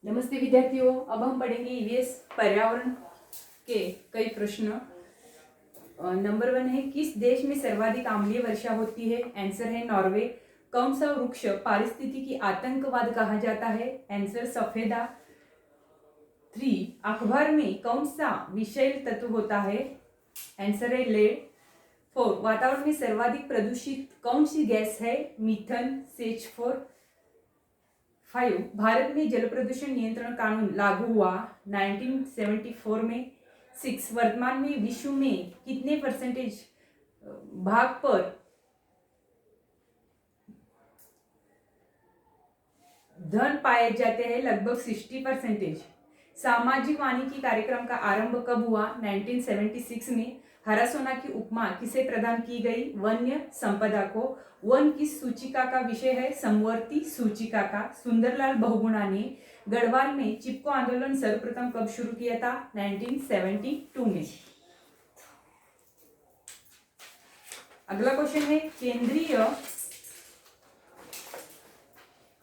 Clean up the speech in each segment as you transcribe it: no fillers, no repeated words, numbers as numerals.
नमस्ते विद्यार्थियों, अब हम पढ़ेंगे ईवीएस पर्यावरण के कई प्रश्न। नंबर 1 है, किस देश में सर्वाधिक अम्लीय वर्षा होती है? आंसर है नॉर्वे। कौन सा वृक्ष पारिस्थितिकी आतंकवाद कहा जाता है? आंसर सफेदा। 3, अखबार में कौन सा विषैल तत्व होता है? आंसर है लेड। 4, वातावरण में सर्वाधिक प्रदूषित कौन सी गैस है? मीथेन। CH4। 5, भारत में जल प्रदूषण नियंत्रण कानून लागू हुआ 1974 में। 6, वर्तमान में विश्व में कितने परसेंटेज भाग पर धन पाए जाते हैं? लगभग 60%। सामाजिक वानिकी कार्यक्रम का आरंभ कब हुआ? 1976 में। हरा सोना की उपमा किसे प्रदान की गई? वन्य संपदा को। वन किस सूचिका का विषय है? समवर्ती सूचिका का। सुंदरलाल बहुगुणा ने गढ़वाल में चिपको आंदोलन सर्वप्रथम कब शुरू किया था? 1972 में। अगला क्वेश्चन है, केंद्रीय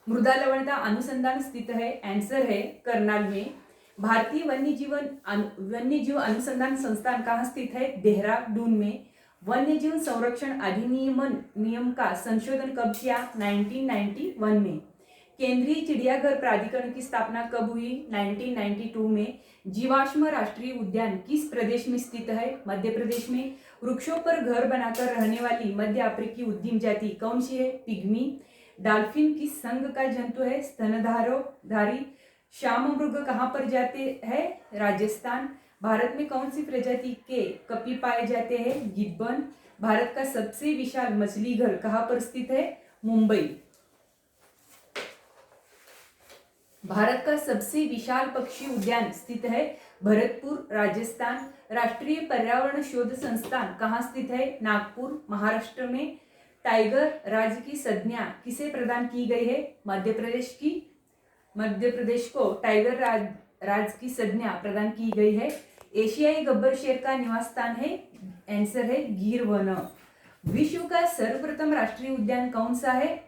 मृदा लवणता अनुसंधान स्थित है? आंसर है करनाल में। भारतीय वन्यजीव अनुसंधान संस्थान कहाँ स्थित है? देहरादून में। वन्यजीव संरक्षण नियम का संशोधन कब किया? 1991 में। केंद्रीय चिड़ियाघर प्राधिकरण की स्थापना कब हुई? 1992 में। जीवाश्म राष्ट्रीय उद्यान किस प्रदेश में स्थित है? मध्य प्रदेश में। वृक्षों पर घर बनाकर रहने वाली मध्य अफ्रीकी उद्यम जाति कौन सी है? पिग्मी। डॉल्फिन किस संघ का जंतु है? स्तनधारी। श्याम मृग कहाँ पर जाते हैं? राजस्थान। भारत में कौन सी प्रजाति के कपी पाए जाते हैं? गिब्बन। भारत का सबसे विशाल मछली घर कहाँ पर स्थित है? मुंबई। भारत का सबसे विशाल पक्षी उद्यान स्थित है भरतपुर, राजस्थान। राष्ट्रीय पर्यावरण शोध संस्थान कहाँ स्थित है? नागपुर, महाराष्ट्र में। टाइगर राज की संज्ञा किसे प्रदान की गई है? मध्य प्रदेश को टाइगर राज की संज्ञा प्रदान की गई है। एशियाई गब्बर शेर का निवास स्थान है? आंसर है गिर वन। विश्व का सर्वप्रथम राष्ट्रीय उद्यान कौन सा है?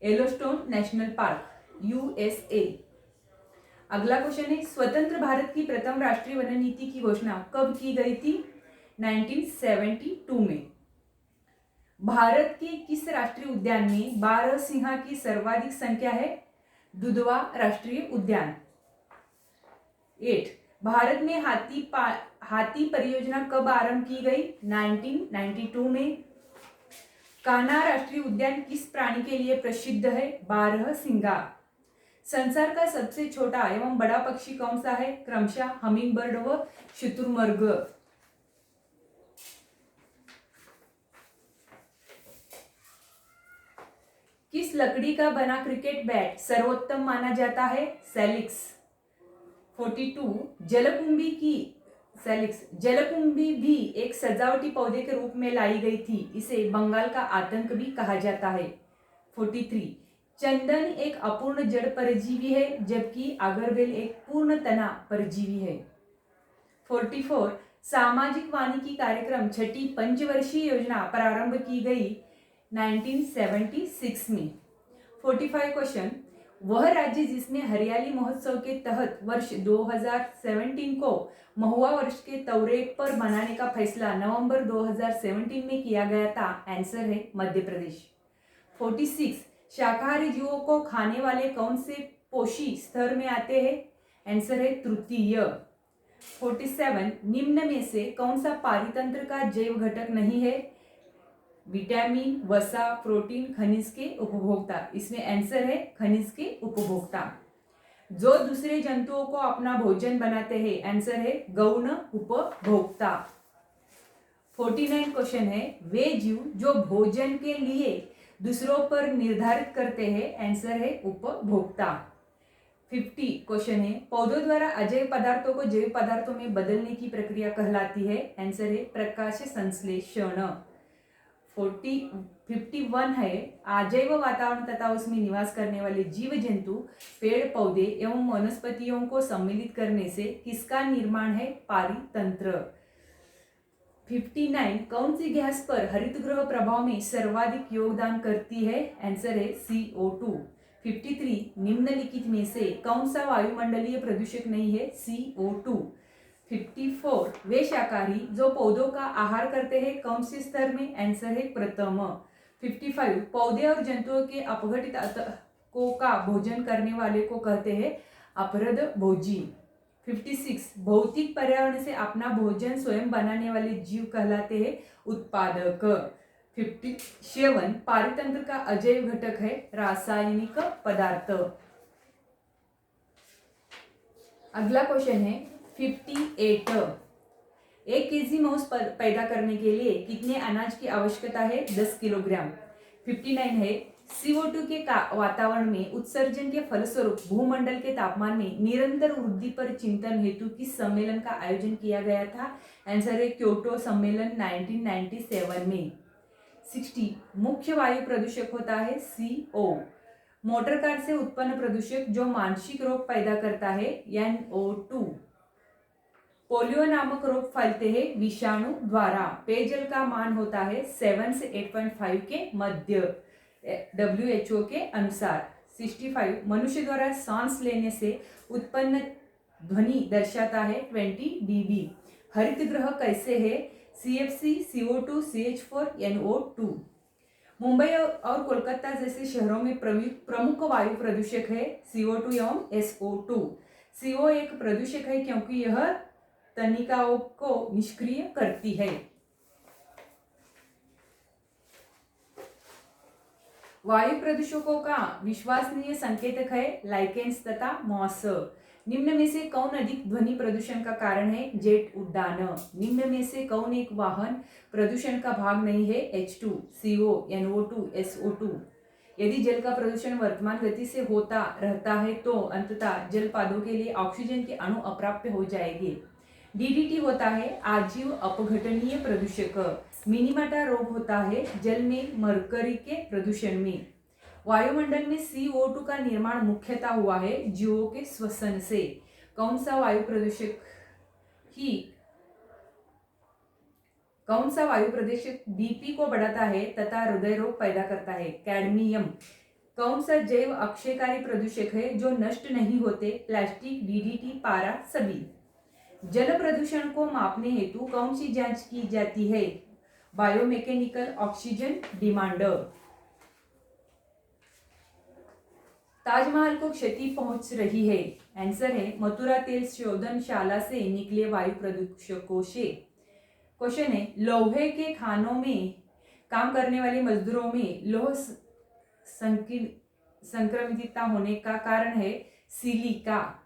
Yellowstone national park, USA। अगला क्वेश्चन है, स्वतंत्र भारत की प्रथम राष्ट्रीय वन नीति की घोषणा कब की गई थी? 1972 में। भारत के किस राष्ट्रीय उद्यान में बारहसिंहा की सर्वाधिक संख्या है? दुधवा राष्ट्रीय उद्यान। 8, भारत में हाथी परियोजना कब आरंभ की गई? 1992 में। कान्हा राष्ट्रीय उद्यान किस प्राणी के लिए प्रसिद्ध है? बारहसिंगा। संसार का सबसे छोटा एवं बड़ा पक्षी कौन सा है? क्रमशः हमिंगबर्ड व शुतुरमुर्ग। किस लकड़ी का बना क्रिकेट बैट सर्वोत्तम माना जाता है? सैलिक्स। 42, जलकुंभी भी एक सजावटी पौधे के रूप में लाई गई थी, इसे बंगाल का आतंक भी कहा जाता है। 43, चंदन एक अपूर्ण जड़ परजीवी है, जबकि अगरबेल एक पूर्ण तना परजीवी है। 44, सामाजिक वानिकी कार्यक्रम छठी पंचवर्षीय योजना प्रारंभ की गई 1976 में। 45 क्वेश्चन, वह राज्य जिसमें हरियाली महोत्सव के तहत वर्ष 2017 को महुआ वर्ष के तौरे पर मनाने का फैसला नवंबर 2017 में किया गया था? आंसर है मध्य प्रदेश। 46, शाकाहारी जीवों को खाने वाले कौन से पोषी स्तर में आते हैं? आंसर है तृतीय। 47, निम्न में से कौन सा पारितंत्र का जैव घटक नहीं है? विटामिन, वसा, प्रोटीन, खनिज के उपभोक्ता। इसमें आंसर है खनिज के उपभोक्ता। जो दूसरे जंतुओं को अपना भोजन बनाते हैं? आंसर है गौण उपभोक्ता। 49 क्वेश्चन है, वे जीव जो भोजन के लिए दूसरों पर निर्धारित करते हैं? आंसर है उपभोक्ता। 50 क्वेश्चन है, पौधों द्वारा अजैव पदार्थों को जैव पदार्थों में बदलने की प्रक्रिया कहलाती है? आंसर है प्रकाश संश्लेषण। 51 है, अजैव वातावरण तथा उसमें निवास करने वाले जीव जंतु, पेड़ पौधे एवं वनस्पतियों को सम्मिलित करने से किसका निर्माण है? पारितंत्र। 59, कौन सी गैस पर हरितगृह प्रभाव में सर्वाधिक योगदान करती है? आंसर है CO2। 53 निम्नलिखित में से कौन सा वायुमंडलीय प्रदूषक नहीं है? CO2। 54 वे शाकाहारी जो पौधों का आहार करते हैं कौन से स्तर में? आंसर है प्रथम। 55 पौधे और जंतुओं के अपघटित अतकों का भोजन करने वाले को कहते हैं अपरद भोजी। 56 भौतिक पर्यावरण से अपना भोजन स्वयं बनाने वाले जीव कहलाते हैं उत्पादक। 57 पारितंत्र का अजैव घटक है रासायनिक पदार्थ। अगला क्वेश्चन है 58 1 केजी मांस पैदा करने के लिए कितने अनाज की आवश्यकता है? 10 किलोग्राम। 59 है CO2 के वातावरण में उत्सर्जन के फलस्वरूप भूमंडल के तापमान में निरंतर वृद्धि पर चिंतन हेतु किस सम्मेलन का आयोजन किया गया था? आंसर है क्योटो सम्मेलन 1997 में। 60 मुख्य वायु प्रदूषक होता है CO। मोटर कार से उत्पन्न प्रदूषक जो मानसिक रोग पैदा करता है NO2। पोलियो नामक रोग फैलते हैं विषाणु द्वारा। पेयजल का मान होता है 7 से 8.5 के मध्य WHO के अनुसार। 65 मनुष्य द्वारा सांस लेने से उत्पन्न ध्वनि दर्शाता है 20 dB। हरित ग्रह कैसे है? CFC CO2 CH4 NO2। Mumbai और कोलकाता जैसे शहरों में प्रमुख वायु प्रदूषक है CO2 एवं SO2। CO एक प्रदूषक है क्योंकि यह तनिकाओं को निष्क्रिय करती है। वायु प्रदूषकों का विश्वसनीय संकेतक है लाइकेन्स तथा मॉस। निम्न में से कौन अधिक ध्वनि प्रदूषण का कारण है? जेट उड्डान। निम्न में से कौन एक वाहन प्रदूषण का भाग नहीं है? H2 CO NO2 SO2। यदि जल का प्रदूषण वर्तमान गति से होता रहता है तो अंततः जल पादों के लिए ऑक्सीजन के अणु अप्राप्य हो जाएंगे। DDT होता है आजीव अपघटनीय प्रदूषक। मिनीमाटा रोग होता है जल में मरकरी के प्रदूषण में। वायुमंडल में CO2 का निर्माण मुख्यतः हुआ है जीवों के श्वसन से। कौन सा वायु प्रदूषक BP को बढ़ाता है तथा हृदय रोग पैदा करता है? कैडमियम। कौन सा जैव अक्षयकारी प्रदूषक है जो नष्ट नहीं होते? प्लास्टिक DDT पारा सभी। जल प्रदूषण को मापने हेतु कौन सी जांच की जाती है? Biomechanical oxygen demand. ताजमहल को क्षति पहुंच रही है? आंसर है मथुरा तेल शोधनशाला से निकले वायु प्रदूषकों से। क्वेश्चन है लोहे के खानों में काम करने वाले मजदूरों में लौह संक्रमितता होने का कारण है सिलिका।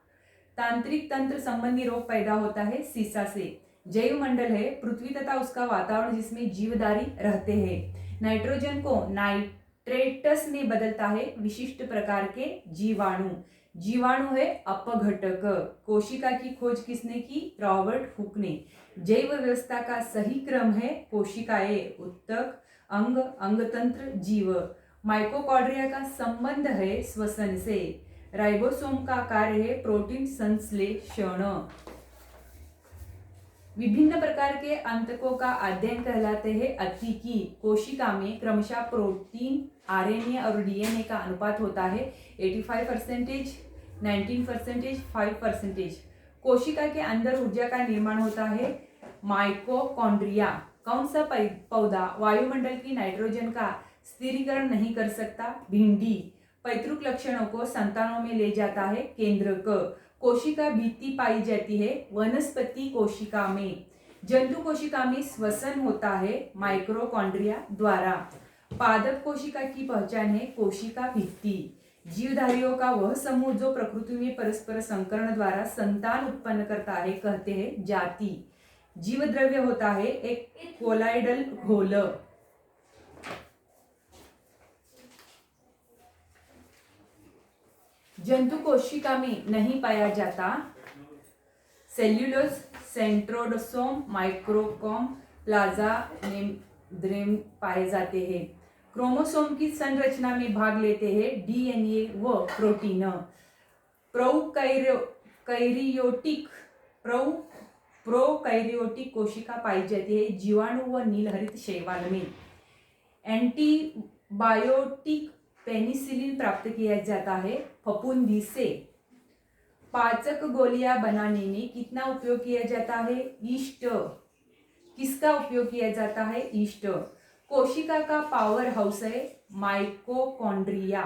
तांत्रिक तंत्र संबंधी रोग पैदा होता है सीसा से। जैव मंडल है पृथ्वी तथा उसका वातावरण जिसमें जीवधारी रहते हैं। नाइट्रोजन को नाइट्रेटस में बदलता है विशिष्ट प्रकार के जीवाणु। जीवाणु है अपघटक। कोशिका की खोज किसने की? रॉबर्ट हुक ने। जैव व्यवस्था का सही क्रम है कोशिकाएं, उत्तक, अंग, अंगतंत्र, जीव। माइटोकॉन्ड्रिया का संबंध है श्वसन से। राइबोसोम का कार्य है प्रोटीन संश्लेषण। विभिन्न प्रकार के अंतकों का अध्ययन कहलाते हैं अतिकी। कोशिका में क्रमशः प्रोटीन, RNA और DNA का अनुपात होता है 85%, 19%, 5%। कोशिका के अंदर ऊर्जा का निर्माण होता है माइटोकॉन्ड्रिया। कौन सा पौधा वायुमंडल की नाइट्रोजन का स्थिरीकरण नहीं कर सकता? भिंडी। पैतृक लक्षणों को संतानों में ले जाता है केंद्रक। कोशिका भित्ति पाई जाती है वनस्पति कोशिका में। जंतु कोशिका में श्वसन होता है माइटोकॉन्ड्रिया द्वारा। पादप कोशिका की पहचान है कोशिका भित्ति। जीवधारियों का वह समूह जो प्रकृति में परस्पर संकरण द्वारा संतान उत्पन्न करता है कहते हैं जाति। जीवद्रव्य होता है एक कोलाइडल घोल। जंतु कोशिका में नहीं पाया जाता। सेल्यूलोज, सेंट्रोडोसोम, माइक्रोकॉम, प्लाजा मेम्ब्रेन पाए जाते हैं। क्रोमोसोम की संरचना में भाग लेते हैं DNA व प्रोटीन। प्रोकैरियोटिक कोशिका पाई जाती है जीवाणु व नीलहरित शैवाल में। एंटीबायोटिक पेनिसिलिन प्राप्त किया जाता है? फफूंदी से। पाचक गोलियां बनाने में कितना उपयोग किया जाता है? ईस्ट। किसका उपयोग किया जाता है? ईस्ट। कोशिका का पावर हाउस है माइटोकॉन्ड्रिया।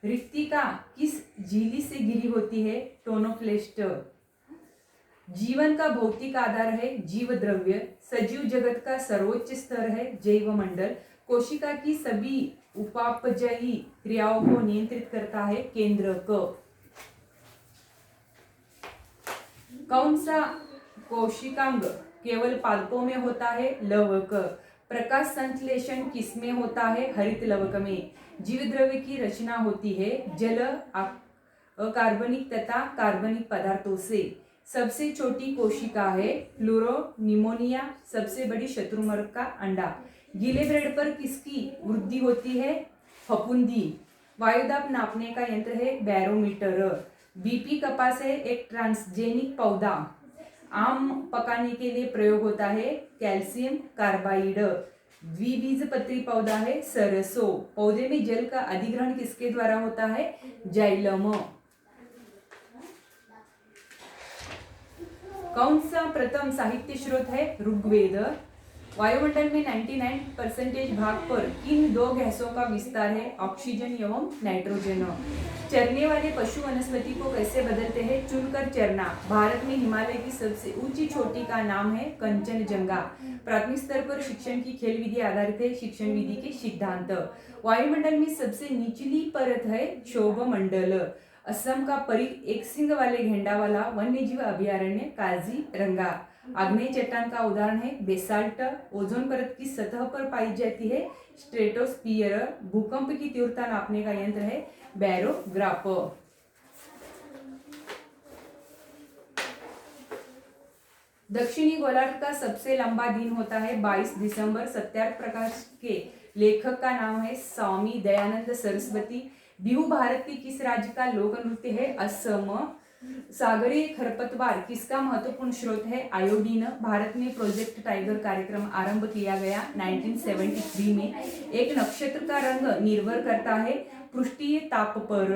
रिक्तिका किस झिल्ली से घिरी होती है? टोनोक्लेस्ट। जीवन का भौतिक आधार है जीव द्रव्य। सजीव जगत का सर्वोच्च स्तर है जैव मंडल। कोशिका की सभी उपापचयी क्रियाओं को नियंत्रित करता है केंद्रक। कौन सा कोशिकांग केवल पादपों में होता है? लवक। प्रकाश संश्लेषण किसमें होता है? हरित लवक में। जीव द्रव्य की रचना होती है जल, अकार्बनिक तथा कार्बनिक पदार्थों से। सबसे छोटी कोशिका है प्लूरोनिमोनिया। सबसे बड़ी शत्रुमर्ग का अंडा। गीले ब्रेड पर किसकी वृद्धि होती है? फफूंदी। वायुदाब नापने का यंत्र है बैरोमीटर। बीपी कपास है एक ट्रांसजेनिक पौधा। आम पकाने के लिए प्रयोग होता है कैल्शियम कार्बाइड। द्विबीजपत्री पौधा है सरसों। पौधे में जल का अधिग्रहण किसके द्वारा होता है? जाइलम। कौन सा प्रथम साहित्य स्रोत है? ऋग्वेद। वायुमंडल में 99% भाग पर किन दो गैसों का विस्तार है? ऑक्सीजन एवं नाइट्रोजन। चरने वाले पशु वनस्पति को कैसे बदलते हैं? चुनकर चरना। भारत में हिमालय की सबसे ऊंची चोटी का नाम है कंचनजंगा। प्राथमिक स्तर पर शिक्षण की खेल विधि आधारित है शिक्षण विधि के सिद्धांत। वायुमंडल में सबसे निचली परत है क्षोभमंडल। असम का परिग एक सिंग वाले घेंडा वाला वन्यजीव अभयारण्य काजीरंगा। आग्नेय चट्टान का उदाहरण है बेसाल्ट। ओजोन परत की सतह पर पाई जाती है स्ट्रेटोस्फियर। भूकंप की तीव्रता नापने का यंत्र है बैरोग्राफ। दक्षिणी गोलार्ध का सबसे लंबा दिन होता है 22 दिसंबर। सत्यार्थ प्रकाश के लेखक का नाम है स्वामी दयानंद सरस्वती। बिहू भारत के किस राज्य का लोक नृत्य है? असम। सागरीय खरपतवार किसका महत्वपूर्ण स्रोत है? आयोडीन। भारत में प्रोजेक्ट टाइगर कार्यक्रम आरंभ किया गया 1973 में। एक नक्षत्र का रंग निर्भर करता है पृष्ठीय ताप पर।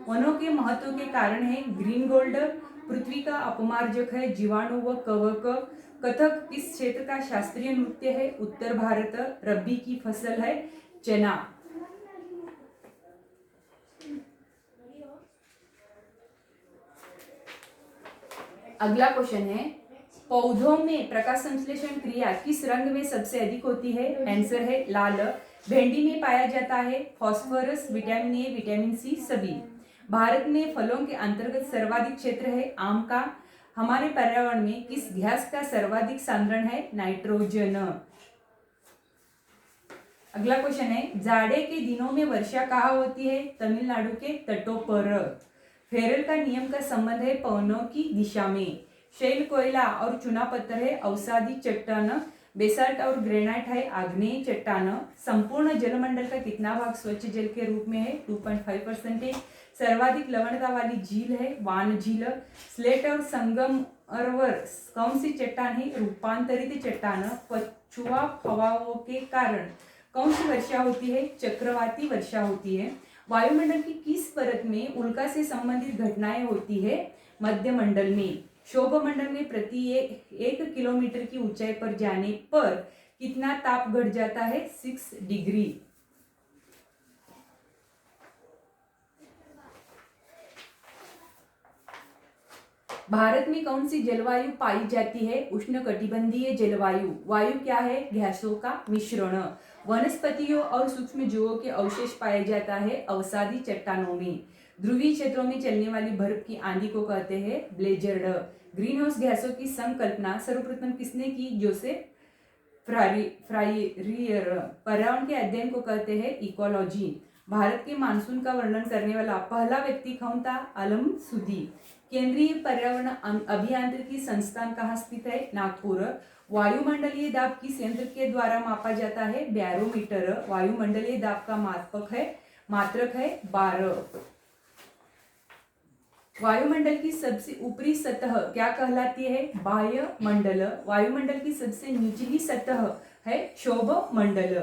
वनों के महत्व के कारण है ग्रीन गोल्ड। पृथ्वी का अपमार्जक है जीवाणु व कवक। कथक किस क्षेत्र का शास्त्रीय नृत्य है? उत्तर भारत। रबी की फसल है चना। अगला क्वेश्चन है पौधों में प्रकाश संश्लेषण क्रिया किस रंग में सबसे अधिक होती है? आंसर है लाल। भेंडी में पाया जाता है phosphorus, vitamin A, vitamin C सभी। भारत में फलों के अंतर्गत सर्वाधिक क्षेत्र है आम का। हमारे पर्यावरण में किस गैस का सर्वाधिक सांद्रण है? नाइट्रोजन। अगला क्वेश्चन है जाड़े के दिनों में वर्षा कहाँ होती है? तमिलनाडु के तटों पर। फेरल का नियम का संबंध है पवनों की दिशा में। शैल कोयला और चुना पत्थर है अवसादी चट्टान। बेसाल्ट और ग्रेनाइट है आग्नेय चट्टान। संपूर्ण जलमंडल का कितना भाग स्वच्छ जल के रूप में है? 2.5%। सर्वाधिक लवणता वाली झील है वान झील। स्लेट और संगमरमर कौन सी चट्टान है? रूपांतरित चट्टान। पछुआ हवाओं के कारण कौन सी वर्षा होती है? चक्रवाती वर्षा होती है। वायुमंडल की किस परत में उल्का से संबंधित घटनाएं होती है? मध्यमंडल में। क्षोभमंडल में प्रति 1 किलोमीटर की ऊंचाई पर जाने पर कितना ताप घट जाता है? 6 डिग्री। भारत में कौन सी जलवायु पाई जाती है? उष्णकटिबंधीय जलवायु। वायु क्या है? गैसों का मिश्रण। वनस्पतियों और सूक्ष्म जीवों के अवशेष पाया जाता है अवसादी चट्टानों में। ध्रुवीय क्षेत्रों में चलने वाली बर्फ की आंधी को कहते हैं ब्लेजर्ड। ग्रीन हाउस गैसों की संकल्पना सर्वप्रथम किसने की? जोसेफ फ्रायरियर। पर्यावरण के अध्ययन को कहते हैं इकोलॉजी। भारत के मानसून का वर्णन करने वाला पहला व्यक्ति कौन था? आलम सुदी। केंद्रीय पर्यावरण अभियांत्रिकी संस्थान कहाँ स्थित है? नागपुर। वायुमंडलीय दाब किस यंत्र के द्वारा मापा जाता है? बैरोमीटर। वायुमंडलीय दाब का मात्रक है बार। वायुमंडल की सबसे ऊपरी सतह क्या कहलाती है? बाह्य मंडल। वायुमंडल की सबसे निचली सतह है क्षोभ मंडल।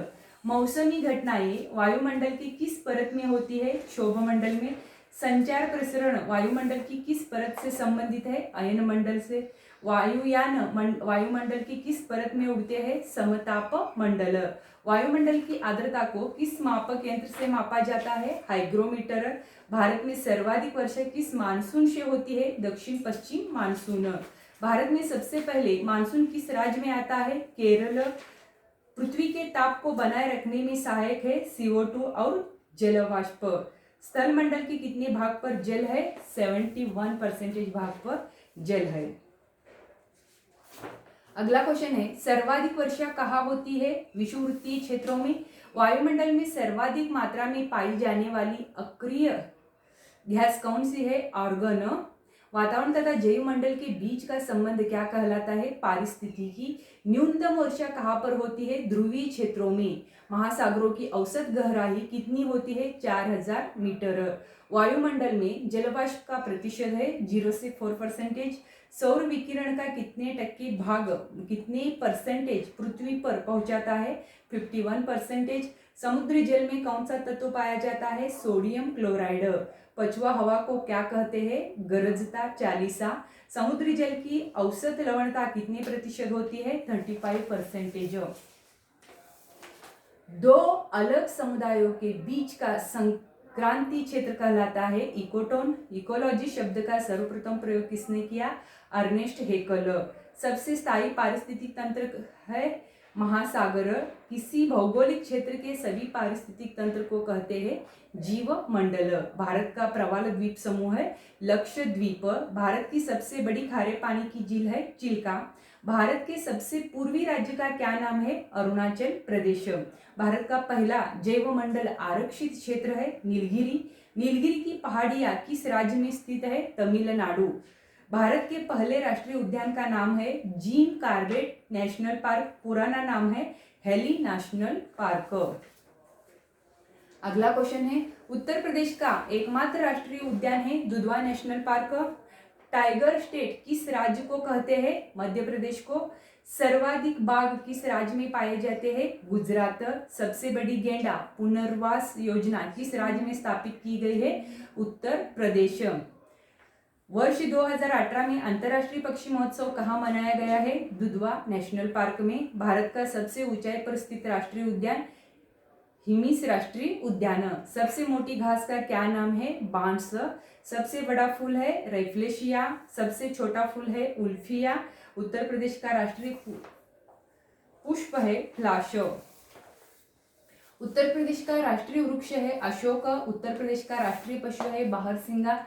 मौसमी घटनाएं वायुमंडल की किस परत में होती है? क्षोभ मंडल में। संचार प्रसरण वायुमंडल की किस परत से संबंधित है? अयन मंडल से। वायुयान वायुमंडल की किस परत में उड़ते हैं? समताप मंडल। वायुमंडल की आर्द्रता को किस मापक यंत्र से मापा जाता है? हाइग्रोमीटर। भारत में सर्वाधिक वर्षा किस मानसून से होती है? दक्षिण पश्चिम मानसून। भारत में सबसे पहले मानसून किस राज्य में आता है? केरल। पृथ्वी के ताप को बनाए रखने में सहायक है CO2 और जलवाष्प। स्थल मंडल के कितने भाग पर जल है? 71% भाग पर जल है। अगला क्वेश्चन है, सर्वाधिक वर्षा कहाँ होती है? विषुववृत्तीय क्षेत्रों में। वायुमंडल में सर्वाधिक मात्रा में पाई जाने वाली अक्रिय गैस कौन सी है? आर्गन। वातावरण तथा जैवमंडल के बीच का संबंध क्या कहलाता है? पारिस्थितिकी। न्यूनतम वर्षा कहाँ पर होती है? ध्रुवीय क्षेत्रों में। महासागरों की औसत गहराई कितनी होती है? 4000 मीटर। वायुमंडल में जलवाष्प का प्रतिशत है 0 से 4%। सौर विकिरण का कितने परसेंटेज पृथ्वी पर पहुंचाता है? 51%। समुद्री जल में कौन सा तत्व पाया जाता है? Sodium chloride. पछुआ हवा को क्या कहते हैं? गरजता चालीसा। समुद्री जल की औसत लवणता कितने प्रतिशत होती है? 35%। दो अलग समुदायों के बीच का संक्रांति क्षेत्र कहलाता है इकोटोन। इकोलॉजी शब्द का सर्वप्रथम प्रयोग किसने किया? Ernest Haeckel. सबसे स्थायी पारिस्थितिक तंत्र है महासागर। किसी भौगोलिक क्षेत्र के सभी पारिस्थितिक तंत्र को कहते हैं जीवमंडल। भारत का प्रवाल द्वीप समूह है लक्षद्वीप। भारत की सबसे बड़ी खारे पानी की झील है चिल्का। भारत के सबसे पूर्वी राज्य का क्या नाम है? अरुणाचल प्रदेश। भारत का पहला जैवमंडल आरक्षित क्षेत्र है नीलगिरी। नीलगिरी की पहाड़ियां किस राज्य में स्थित है? तमिलनाडु। भारत के पहले राष्ट्रीय उद्यान का नाम है जिम कॉर्बेट नेशनल पार्क। पुराना नाम है हेली नेशनल पार्क। अगला क्वेश्चन है, उत्तर प्रदेश का एकमात्र राष्ट्रीय उद्यान है Dudhwa national park. Tiger state किस राज्य को कहते हैं? मध्य प्रदेश को। सर्वाधिक बाघ किस राज्य में पाए जाते हैं? गुजरात। सबसे बड़ी गेंडा पुनर्वास योजना किस राज्य में स्थापित की गई है? उत्तर प्रदेश। वर्ष 2018 में अंतर्राष्ट्रीय पक्षी महोत्सव कहाँ मनाया गया है? दुधवा नेशनल पार्क में। भारत का सबसे ऊंचाई पर स्थित राष्ट्रीय उद्यान हिमिस राष्ट्रीय उद्यान। सबसे मोटी घास का क्या नाम है? बांस। सबसे बड़ा फूल है रेफ्लेशिया। सबसे छोटा फूल है उल्फिया। उत्तर प्रदेश का राष्ट्रीय पुष्प है फ्लाश। उत्तर प्रदेश का राष्ट्रीय वृक्ष है अशोक। उत्तर प्रदेश का राष्ट्रीय पशु है बारहसिंगा।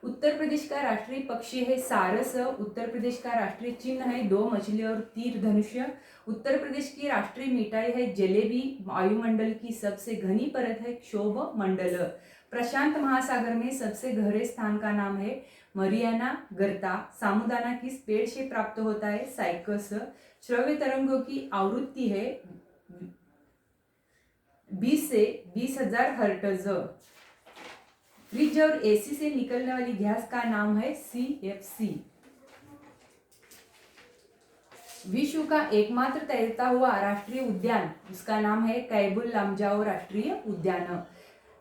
उत्तर प्रदेश का राष्ट्रीय पक्षी है सारस। उत्तर प्रदेश का राष्ट्रीय चिन्ह है 2 मछली और तीर धनुष्य। उत्तर प्रदेश की राष्ट्रीय मिठाई है जलेबी। वायुमंडल की सबसे घनी परत है क्षोभ मंडल। प्रशांत महासागर में सबसे गहरे स्थान का नाम है मरियाना गर्ता। सामुदाना किस पेड़ से प्राप्त होता है? साइकस। श्रव्य तरंगों की आवृत्ति है 20 से 20,000 हर्ट्ज। फ्रिज और AC से निकलने वाली गैस का नाम है CFC। विश्व का एकमात्र तैरता हुआ राष्ट्रीय उद्यान, उसका नाम है कैबुल लामजाओ राष्ट्रीय उद्यान।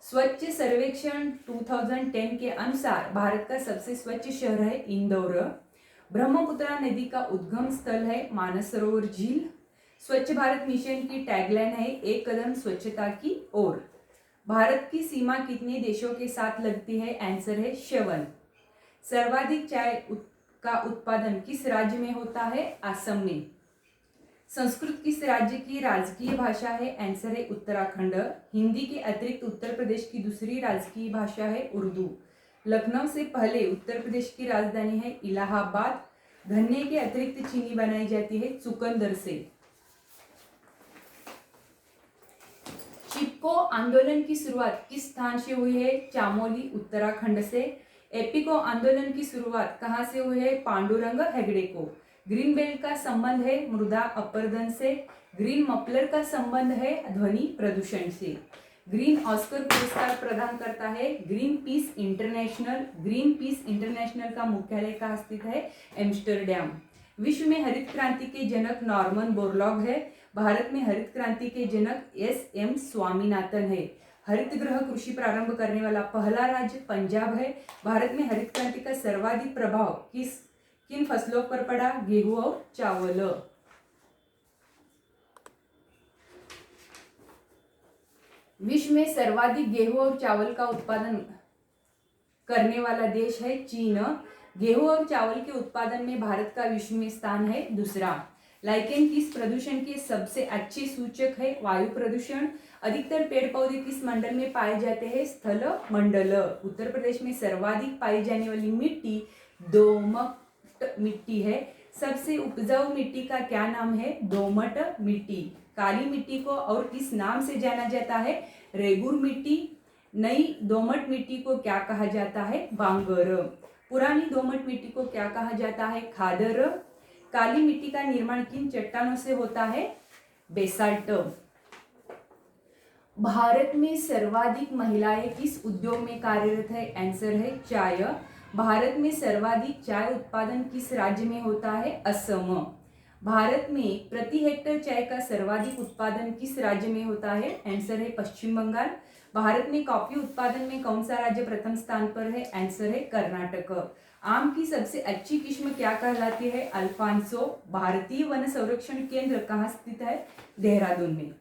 स्वच्छ सर्वेक्षण 2010 के अनुसार भारत का सबसे स्वच्छ शहर है इंदौर। ब्रह्मपुत्रा नदी का उद्गम स्थल है मानसरोवर झील। स्वच्छ भारत मिशन की टैगलाइन है एक कदम स्वच्छता की ओर। भारत की सीमा कितने देशों के साथ लगती है? आंसर है 7। सर्वाधिक चाय का उत्पादन किस राज्य में होता है? असम में। संस्कृत किस राज्य की राजकीय भाषा है? आंसर है उत्तराखंड। हिंदी के अतिरिक्त उत्तर प्रदेश की दूसरी राजकीय भाषा है उर्दू। लखनऊ से पहले उत्तर प्रदेश की राजधानी है इलाहाबाद। गन्ने के अतिरिक्त चीनी बनाई जाती है चुकंदर से। चिपको आंदोलन की शुरुआत किस स्थान से हुई है? चामोली उत्तराखंड से। एपिको आंदोलन की शुरुआत कहां से हुई है? पांडुरंग हेगड़े को। ग्रीन बेल्ट का संबंध है मृदा अपरदन से। ग्रीन मफलर का संबंध है ध्वनि प्रदूषण से। ग्रीन ऑस्कर पुरस्कार प्रदान करता है green peas international. Green peas international का मुख्यालय कहाँ स्थित है? एम्स्टरडैम। विश्व में हरित क्रांति के जनक नॉर्मन बोरलॉग है। भारत में हरित क्रांति के जनक एस.एम. स्वामीनाथन है। हरित गृह कृषि प्रारंभ करने वाला पहला राज्य पंजाब है। भारत में हरित क्रांति का सर्वाधिक प्रभाव किन फसलों पर पड़ा? गेहूं और चावल। विश्व में सर्वाधिक गेहूं और चावल का उत्पादन करने वाला देश है चीन। गेहूं और चावल के उत्पादन में भारत का विश्व में स्थान है दूसरा। लाइकेन किस प्रदूषण के सबसे अच्छे सूचक है? वायु प्रदूषण। अधिकतर पेड़ पौधे किस मंडल में पाए जाते हैं? स्थल मंडल। उत्तर प्रदेश में सर्वाधिक पाई जाने वाली मिट्टी दोमट मिट्टी है। सबसे उपजाऊ मिट्टी का क्या नाम है? दोमट मिट्टी। काली मिट्टी को और किस नाम से जाना जाता है? रेगुर मिट्टी। नई दोमट मिट्टी को क्या कहा जाता है? बांगर। पुरानी दोमट मिट्टी को क्या कहा जाता है? खादर। काली मिट्टी का निर्माण किन चट्टानों से होता है? बेसाल्ट। भारत में सर्वाधिक महिलाएं किस उद्योग में कार्यरत है? आंसर है चाय। भारत में सर्वाधिक चाय उत्पादन किस राज्य में होता है? असम। भारत में प्रति हेक्टर चाय का सर्वाधिक उत्पादन किस राज्य में होता है? आंसर है पश्चिम बंगाल। भारत में कॉफी उत्पादन में कौन सा राज्य प्रथम स्थान पर है? आंसर है कर्नाटक। आम की सबसे अच्छी किस्म क्या कहलाती है? अल्फांसो। भारतीय वन संरक्षण केंद्र कहाँ स्थित है? देहरादून में।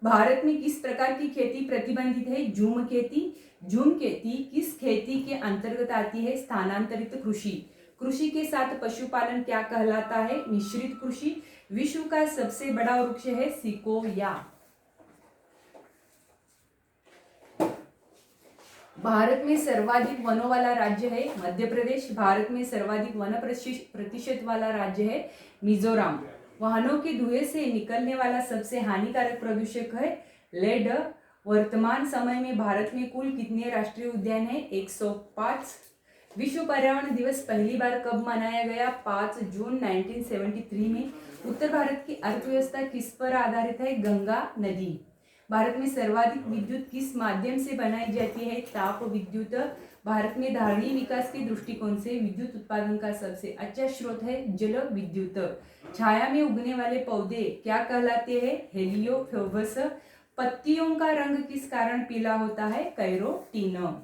भारत में किस प्रकार की खेती प्रतिबंधित है? झूम खेती। झूम खेती किस खेती के अंतर्गत आती है? स्थानांतरित कृषि। कृषि के साथ पशुपालन क्या कहलाता है? मिश्रित कृषि। विश्व का सबसे बड़ा वृक्ष है सिकोया। भारत में सर्वाधिक वनों वाला राज्य है मध्य प्रदेश। भारत में सर्वाधिक वन प्रतिशत वाला राज्य है मिजोरम। वाहनों के धुएं से निकलने वाला सबसे हानिकारक प्रदूषक है लेड। वर्तमान समय में भारत में कुल कितने राष्ट्रीय उद्यान हैं? 105। विश्व पर्यावरण दिवस पहली बार कब मनाया गया? 5 जून 1973 में। उत्तर भारत की अर्थव्यवस्था किस पर आधारित है? गंगा नदी। भारत में सर्वाधिक विद्युत किस माध्यम से बनाई जाती है? ताप विद्युत। भारत में धारणीय विकास के दृष्टिकोण से विद्युत उत्पादन का सबसे अच्छा स्रोत है जल विद्युत। छाया में उगने वाले पौधे क्या कहलाते हैं? हेलियोफोबस। पत्तियों का रंग किस कारण पीला होता है? कैरोटीन।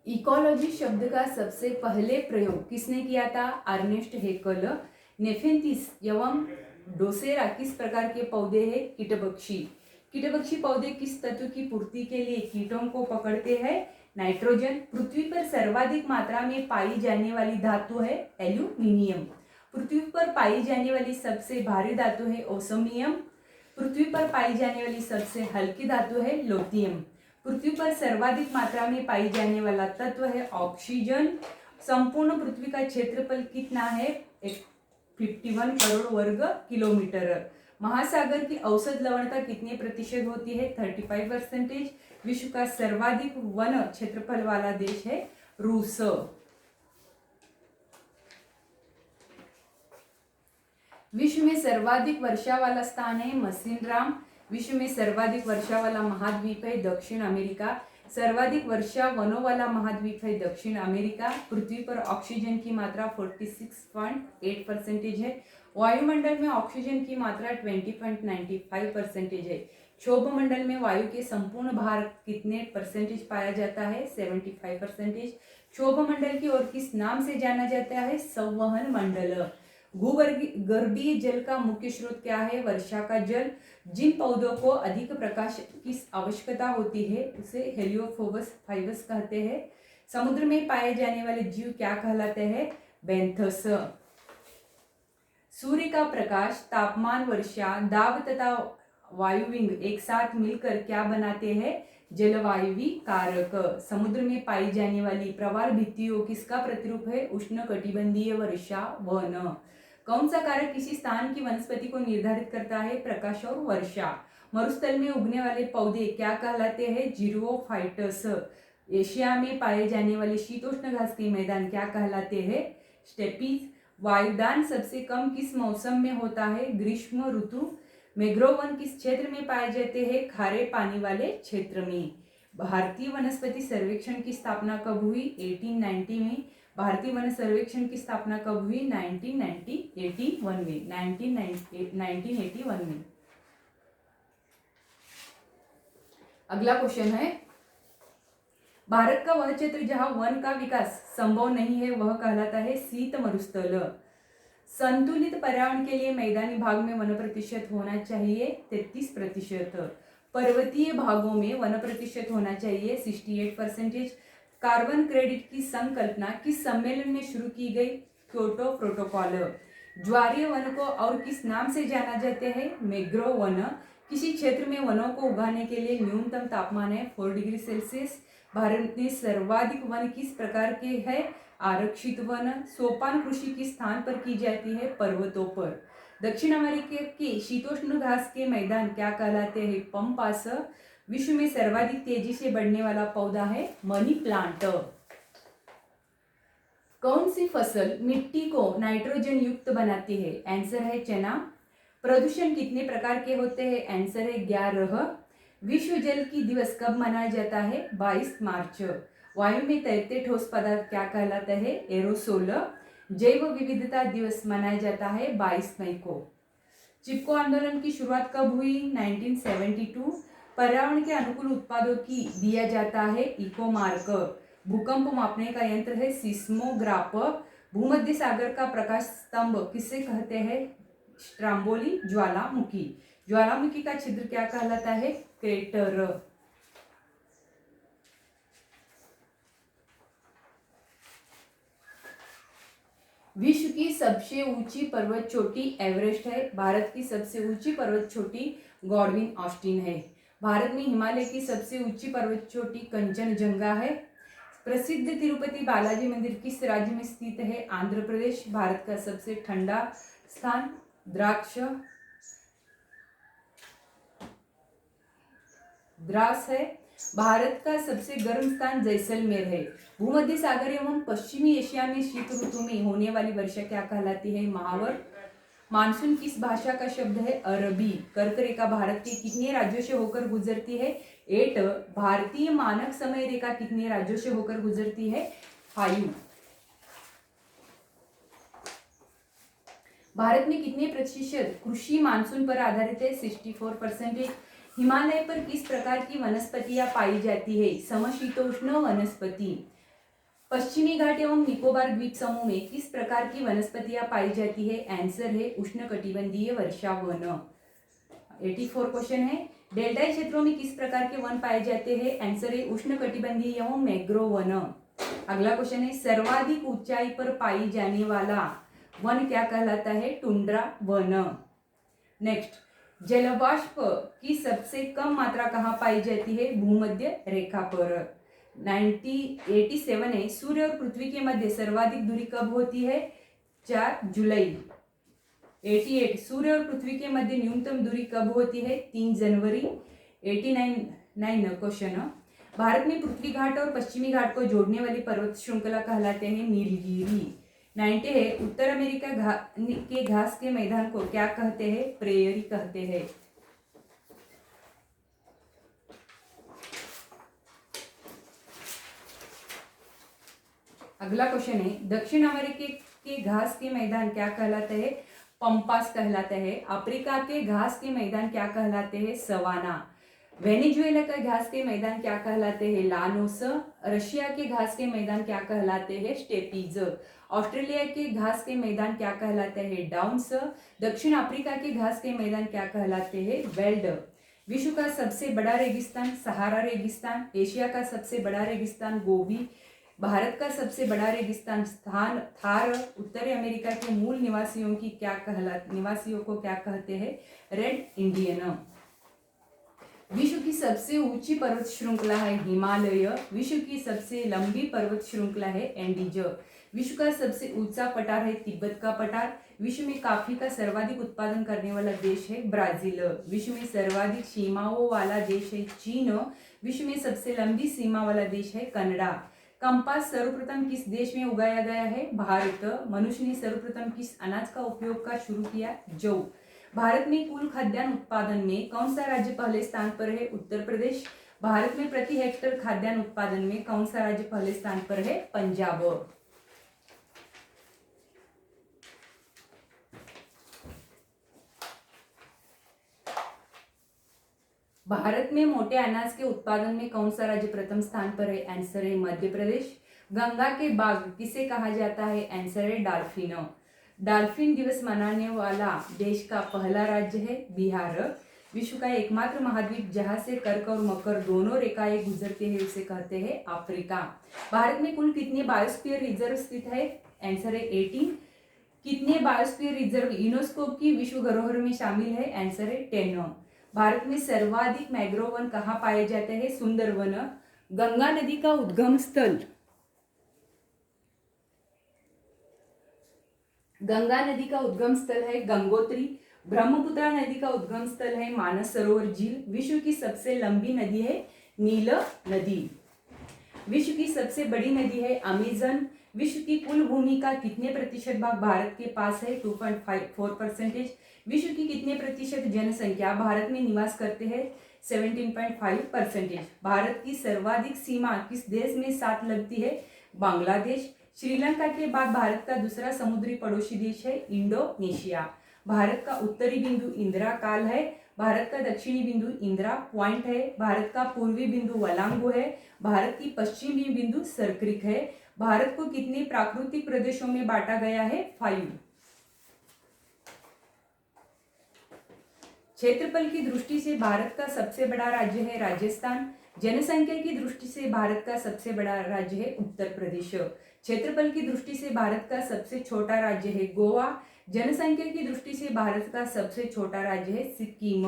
इकोलॉजी शब्द का सबसे पहले प्रयोग किसने किया था? Ernest Haeckel. नेफेंथिस एवं डोसेरा किस प्रकार के पौधे हैं? कीटभक्षी। कीटभक्षी पौधे किस तत्व की पूर्ति के लिए कीटों को पकड़ते हैं? नाइट्रोजन। पृथ्वी पर सर्वाधिक मात्रा में पाई जाने वाली धातु है एल्यूमिनियम। पृथ्वी पर पाई जाने वाली सबसे भारी धातु है ओसमियम। पृथ्वी पर पाई जाने वाली सबसे हल्की धातु है लिथियम। पृथ्वी पर सर्वाधिक मात्रा में पाई जाने वाला तत्व है ऑक्सीजन। संपूर्ण पृथ्वी का क्षेत्रफल कितना है? 51 करोड़ वर्ग किलोमीटर। महासागर की औसत लवणता कितने प्रतिशत होती है? 35%। विश्व का सर्वाधिक वन क्षेत्रफल वाला देश है रूस। विश्व में सर्वाधिक वर्षा वाला स्थान है मसिनराम। विश्व में सर्वाधिक वर्षा वाला महाद्वीप है दक्षिण अमेरिका। सर्वाधिक वर्षा वनों वाला महाद्वीप है दक्षिण अमेरिका। पृथ्वी पर ऑक्सीजन की मात्रा 46.8% है। वायुमंडल में ऑक्सीजन की मात्रा 20.95% है। क्षोभ मंडल में वायु के संपूर्ण भार कितने परसेंटेज पाया जाता है? 75%। क्षोभ मंडल की ओर किस नाम से जाना जाता है? संवहन मंडल। भूगर्भीय जल का मुख्य स्रोत क्या है? वर्षा का जल। जिन पौधों को अधिक प्रकाश की आवश्यकता होती है उसे हेलियोफोबस फाइबस कहते हैं। समुद्र में पाए जाने वाले जीव क्या कहलाते हैं? बेंथस। सूर्य का प्रकाश, तापमान, वर्षा, दाब तथा वायुविंग एक साथ मिलकर क्या बनाते हैं? जलवायुवी कारक। समुद्र में पाई जाने वाली प्रवाल भित्तियों किसका प्रतिरूप है? उष्णकटिबंधीय वर्षा वन। कौन सा कारक किसी स्थान की वनस्पति को निर्धारित करता है? प्रकाश और वर्षा। मरुस्थल में उगने वाले पौधे क्या कहलाते हैं? जीरोफाइटस। एशिया में पाए जाने वाले शीतोष्ण घास के मैदान क्या कहलाते हैं? स्टेपीज। वायुदान सबसे कम किस मौसम में होता है? ग्रीष्म ऋतु। मैंग्रोव वन किस क्षेत्र में पाए जाते हैं? खारे पानी वाले क्षेत्र में। भारतीय वनस्पति सर्वेक्षण की स्थापना कब हुई? 1890 में। भारतीय वन सर्वेक्षण की स्थापना कब हुई? 1981 में, 1981 में। अगला क्वेश्चन है, भारत का वह क्षेत्र जहां वन का विकास संभव नहीं है वह कहलाता है शीत मरुस्थल। संतुलित पर्यावरण के लिए मैदानी भाग में वन प्रतिशत होना चाहिए 33%, पर्वतीय भागों में वन प्रतिशत होना चाहिए 68%। कार्बन क्रेडिट की संकल्पना किस सम्मेलन में शुरू की गई? Kyoto protocol. ज्वारीय वन को और किस नाम से जाना जाते हैं? Mangrove one. किसी क्षेत्र में वनों को उगाने के लिए न्यूनतम तापमान है 4 डिग्री सेल्सियस। भारत में सर्वाधिक वन किस प्रकार के हैं? आरक्षित वन। सोपान कृषि किस स्थान पर की जाती है? पर्वतों पर। दक्षिण अमेरिका के शीतोष्ण घास के मैदान क्या कहलाते हैं? पंपास। विश्व में सर्वाधिक तेजी से बढ़ने वाला पौधा है मनी प्लांट। कौन सी फसल मिट्टी को नाइट्रोजन युक्त बनाती है? आंसर है चना। प्रदूषण कितने प्रकार के होते हैं? आंसर है 11। विश्व जल की दिवस कब मनाया जाता है? 22 मार्च। वायु में तैरते ठोस पदार्थ क्या कहलाता है? एरोसोल। जैव विविधता दिवस मनाया जाता है 22 मई को। चिपको आंदोलन की शुरुआत कब हुई? 1972। पर्यावरण के अनुकूल उत्पादों की दिया जाता है इको मार्क। भूकंप मापने का यंत्र है सिस्मोग्राफ। भूमध्य सागर का प्रकाश स्तंभ किसे कहते हैं? स्ट्राम्बोली ज्वालामुखी। ज्वालामुखी का छिद्र क्या कहलाता है? क्रेटर। विश्व की सबसे ऊंची पर्वत चोटी एवरेस्ट है। भारत की सबसे ऊंची पर्वत चोटी गॉडविन ऑस्टिन है। भारत में हिमालय की सबसे ऊंची पर्वत चोटी कंचनजंगा है। प्रसिद्ध तिरुपति बालाजी मंदिर किस राज्य में स्थित है? आंध्र प्रदेश। भारत का सबसे ठंडा स्थान द्रास है। भारत का सबसे गर्म स्थान जैसलमेर है। भूमध्य सागर एवं पश्चिमी एशिया में शीत ऋतु में होने वाली वर्षा क्या कहलाती है? महावर। मानसून किस भाषा का शब्द है? अरबी। कर्क रेखा भारत के कितने राज्यों से होकर गुजरती है? 8। भारतीय मानक समय रेखा कितने राज्यों से होकर गुजरती है? 5। भारत में कितने प्रतिशत कृषि मानसून पर आधारित है? 64%। हिमालय पर किस प्रकार की वनस्पतियां पाई जाती है? समशीतोष्ण वनस्पति। पश्चिमी घाट एवं निकोबार द्वीप समूह में किस प्रकार की वनस्पतियां पाई जाती है? आंसर है उष्णकटिबंधीय वर्षा वन। 84 क्वेश्चन है, डेल्टाई क्षेत्रों में किस प्रकार के वन पाए जाते हैं? आंसर है उष्णकटिबंधीय एवं मैंग्रोव वन। अगला क्वेश्चन है, सर्वाधिक ऊंचाई पर पाई जाने वाला वन क्या कहलाता है? Tundra one. नेक्स्ट, जलवाष्प की सबसे कम मात्रा कहाँ पाई जाती है? भूमध्य रेखा पर। 87 है, सूर्य और पृथ्वी के मध्य सर्वाधिक दूरी कब होती है? 4 जुलाई। 88, सूर्य और पृथ्वी के मध्य न्यूनतम दूरी कब होती है? 3 जनवरी। 89 क्वेश्चन, भारत में पृथ्वी घाट और पश्चिमी घाट को जोड़ने वाली पर्वत श्रृंखला कहलाते हैं नीलगिरी। 90 है, उत्तर अमेरिका के घास के मैदान को क्या कहते हैं? प्रेयरी कहते हैं। अगला क्वेश्चन है, दक्षिण अमेरिका के घास के मैदान क्या कहलाते हैं? पंपास कहलाते हैं। अफ्रीका के घास के मैदान क्या कहलाते हैं? सवाना। वेनेजुएला के घास के मैदान क्या कहलाते हैं? लानोस। रशिया के घास के मैदान क्या कहलाते हैं? स्टेपीज। ऑस्ट्रेलिया के घास के मैदान क्या कहलाते हैं? डाउन्स। दक्षिण अफ्रीका के घास के मैदान क्या कहलाते हैं? वेल्ड। विश्व का सबसे बड़ा रेगिस्तान सहारा रेगिस्तान। एशिया का सबसे बड़ा रेगिस्तान गोबी। भारत का सबसे बड़ा रेगिस्तान स्थान थार। उत्तरी अमेरिका के मूल निवासियों को क्या कहते हैं? Red Indian. विश्व की सबसे ऊंची पर्वत श्रृंखला है हिमालय। विश्व की सबसे लंबी पर्वत श्रृंखला है एंडीज। विश्व का सबसे ऊंचा पठार है तिब्बत का पठार। विश्व में कॉफी का सर्वाधिक उत्पादन करने वाला देश है ब्राजील। विश्व में सर्वाधिक सीमाओं वाला देश है चीन। विश्व में सबसे लंबी सीमा वाला देश है कनाडा। कंपास सर्वप्रथम किस देश में उगाया गया है? भारत। मनुष्य ने सर्वप्रथम किस अनाज का उपयोग का शुरू किया? जौ। भारत में कुल खाद्यान्न उत्पादन में कौन सा राज्य पहले स्थान पर है? उत्तर प्रदेश। भारत में प्रति हेक्टेयर खाद्यान्न उत्पादन में कौन सा राज्य पहले स्थान पर है? पंजाब। भारत में मोटे अनाज के उत्पादन में कौन सा राज्य प्रथम स्थान पर है? आंसर है मध्य प्रदेश। गंगा के बाग किसे कहा जाता है? आंसर है डॉल्फिन। डॉल्फिन दिवस मनाने वाला देश का पहला राज्य है बिहार। विश्व का एकमात्र महाद्वीप जहां से कर्क और मकर दोनों रेखाएं गुजरते हैं उसे कहते हैं अफ्रीका। भारत में कुल कितने बायोस्फीयर रिजर्व स्थित है? आंसर है 18। कितने बायोस्फीयर रिजर्व यूनेस्को की विश्व धरोहर में शामिल है? आंसर है 10। भारत में सर्वाधिक मैंग्रोव वन कहाँ पाए जाते हैं? सुंदरवन। गंगा नदी का उद्गम स्थल, गंगा नदी का उद्गम स्थल है गंगोत्री। ब्रह्मपुत्र नदी का उद्गम स्थल है मानस सरोवर झील। विश्व की सबसे लंबी नदी है नील नदी। विश्व की सबसे बड़ी नदी है अमेजन। विश्व की कुल भूमि का कितने प्रतिशत भाग भारत के पास है? 2.54%। विश्व की कितने प्रतिशत जनसंख्या भारत में निवास करते हैं? 17.5%। भारत की सर्वाधिक सीमा किस देश में साथ लगती है? बांग्लादेश। श्रीलंका के बाद भारत का दूसरा समुद्री पड़ोसी देश है इंडोनेशिया। भारत का उत्तरी बिंदु इंदिरा काल है। भारत का दक्षिणी बिंदु इंदिरा पॉइंट है। भारत का पूर्वी बिंदु वलांगो है। भारत की पश्चिमी बिंदु सरक्रिक है। भारत को कितने प्राकृतिक प्रदेशों में बांटा गया है? 5। क्षेत्रफल की दृष्टि से भारत का सबसे बड़ा राज्य है राजस्थान। जनसंख्या की दृष्टि से भारत का सबसे बड़ा राज्य है उत्तर प्रदेश। क्षेत्रफल की दृष्टि से भारत का सबसे छोटा राज्य है गोवा। जनसंख्या की दृष्टि से भारत का सबसे छोटा राज्य है सिक्किम।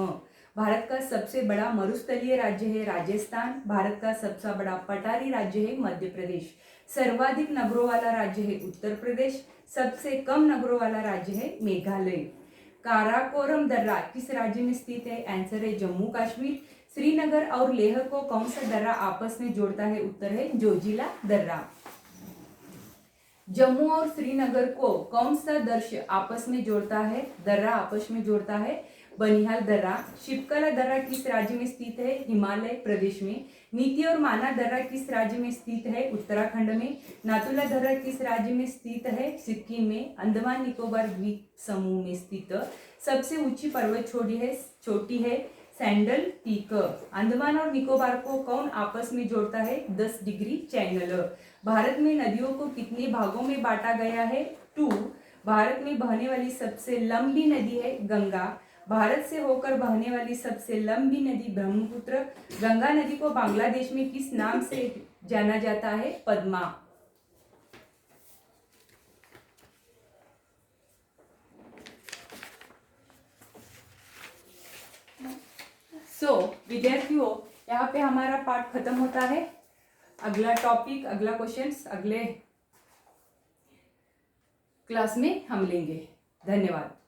भारत का सबसे बड़ा मरुस्थलीय राज्य है राजस्थान। भारत का सबसे बड़ा पठारी राज्य है मध्य प्रदेश। सर्वाधिक नगरों वाला राज्य है उत्तर प्रदेश। सबसे कम नगरों वाला राज्य है मेघालय। काराकोरम दर्रा किस राज्य में स्थित है? आंसर है जम्मू कश्मीर। श्रीनगर और लेह को कौन सा दर्रा आपस में जोड़ता है? उत्तर है जोजिला दर्रा। जम्मू और श्रीनगर को कौन सा दर्रा आपस में जोड़ता है? दर्रा आपस में जोड़ता है बनिहाल दर्रा। शिवकला दर्रा किस राज्य में स्थित है? हिमालय प्रदेश में। नीति और माना दर्रा किस राज्य में स्थित है? उत्तराखंड में। नाथुला दर्रा किस राज्य में स्थित है? सिक्किम में। अंडमान निकोबार द्वीप समूह में स्थित सबसे ऊंची पर्वत छोटी है सैंडल पीक। अंडमान और निकोबार को कौन आपस में जोड़ता है? 10 डिग्री चैनल। भारत में नदियों को कितने भागों में बांटा गया है? 2। भारत में बहने वाली सबसे लंबी नदी है गंगा। भारत से होकर बहने वाली सबसे लंबी नदी ब्रह्मपुत्र। गंगा नदी को बांग्लादेश में किस नाम से जाना जाता है? पद्मा। विद्यार्थियों, यहाँ पे हमारा पाठ खत्म होता है। अगला टॉपिक, अगला क्वेश्चंस अगले क्लास में हम लेंगे। धन्यवाद।